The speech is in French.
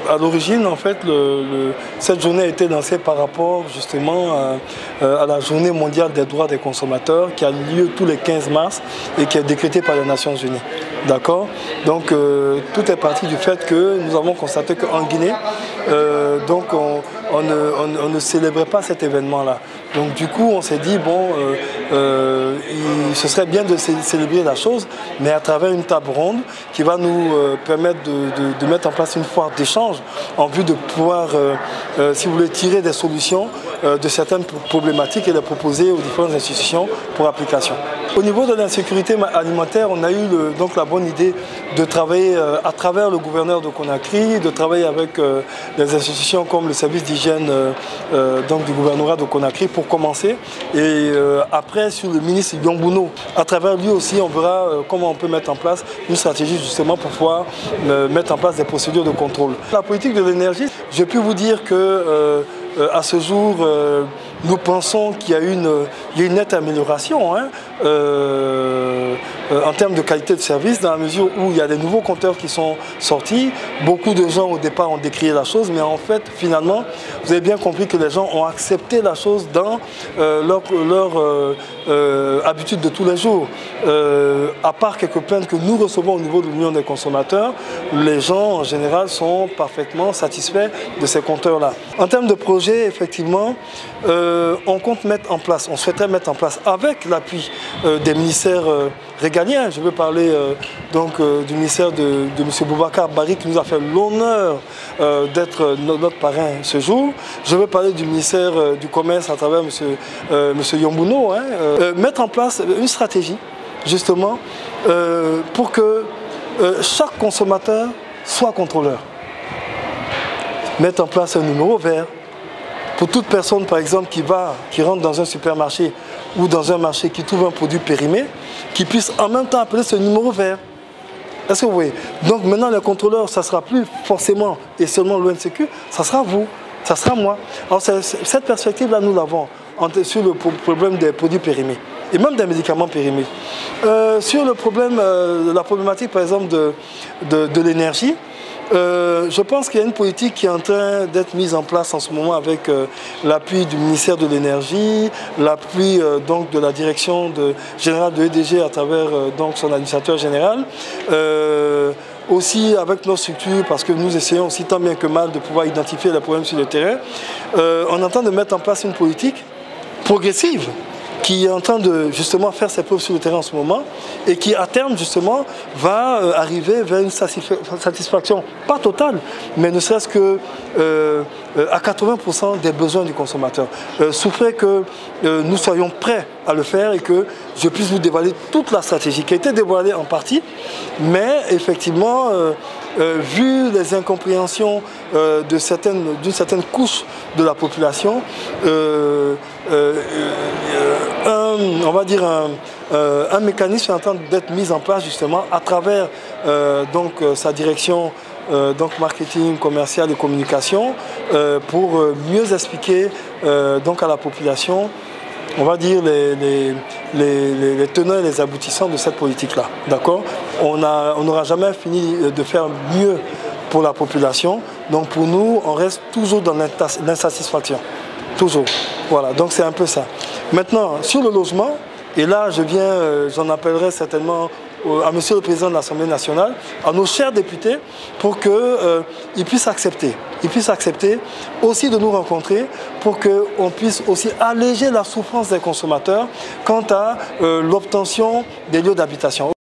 À l'origine, en fait, cette journée a été lancée par rapport justement à la journée mondiale des droits des consommateurs qui a lieu tous les 15 mars et qui est décrétée par les Nations Unies. D'accord? Donc tout est parti du fait que nous avons constaté qu'en Guinée, on ne célébrait pas cet événement-là. Donc du coup, on s'est dit, bon, ce serait bien de célébrer la chose, mais à travers une table ronde qui va nous permettre de mettre en place une foire d'échange en vue de pouvoir, si vous voulez, tirer des solutions de certaines problématiques et les proposer aux différentes institutions pour application. Au niveau de l'insécurité alimentaire, on a eu donc la bonne idée de travailler à travers le gouverneur de Conakry, de travailler avec les institutions comme le service d'hygiène du gouvernorat de Conakry pour commencer. Et après, sur le ministre Yambouno, à travers lui aussi, on verra comment on peut mettre en place une stratégie justement pour pouvoir mettre en place des procédures de contrôle. La politique de l'énergie, je peux vous dire que à ce jour, nous pensons qu'il y a une nette amélioration en termes de qualité de service, dans la mesure où il y a des nouveaux compteurs qui sont sortis. Beaucoup de gens au départ ont décrié la chose, mais en fait, finalement, vous avez bien compris que les gens ont accepté la chose dans leur habitude de tous les jours. À part quelques plaintes que nous recevons au niveau de l'Union des consommateurs, les gens en général sont parfaitement satisfaits de ces compteurs-là. En termes de projet, effectivement, on compte mettre en place, on souhaiterait mettre en place avec l'appui des ministères régaliens. Je veux parler du ministère de M. Boubacar Bari qui nous a fait l'honneur d'être notre parrain ce jour. Je veux parler du ministère du Commerce à travers M. Yambouno. Mettre en place une stratégie justement pour que chaque consommateur soit contrôleur. Mettre en place un numéro vert pour toute personne par exemple qui rentre dans un supermarché ou dans un marché qui trouve un produit périmé, qui puisse en même temps appeler ce numéro vert. Est-ce que vous voyez? Donc maintenant les contrôleurs, ça ne sera plus forcément et seulement l'ONCQ, ça sera vous, ça sera moi. Alors cette perspective-là, nous l'avons sur le problème des produits périmés et même des médicaments périmés. Sur le problème, la problématique par exemple de l'énergie, je pense qu'il y a une politique qui est en train d'être mise en place en ce moment avec l'appui du ministère de l'Énergie, l'appui de la direction générale de EDG à travers son administrateur général. Aussi avec nos structures, parce que nous essayons aussi tant bien que mal de pouvoir identifier les problèmes sur le terrain. On est en train de mettre en place une politique progressive qui est en train de justement faire ses preuves sur le terrain en ce moment et qui à terme justement va arriver vers une satisfaction, pas totale, mais ne serait-ce que à 80% des besoins du consommateur. Souffrez que nous soyons prêts à le faire et que je puisse vous dévoiler toute la stratégie qui a été dévoilée en partie, mais effectivement, vu les incompréhensions d'une certaine couche de la population, on va dire un mécanisme est en train d'être mis en place justement à travers sa direction marketing, commercial et communication pour mieux expliquer à la population, on va dire, les tenants et les aboutissants de cette politique-là. D'accord? On n'aura jamais fini de faire mieux pour la population. Donc pour nous, on reste toujours dans l'insatisfaction. Toujours. Voilà, donc c'est un peu ça. Maintenant, sur le logement, et là j'en appellerai certainement à Monsieur le Président de l'Assemblée nationale, à nos chers députés, pour qu'ils puissent accepter. Ils puissent accepter aussi de nous rencontrer pour qu'on puisse aussi alléger la souffrance des consommateurs quant à l'obtention des lieux d'habitation.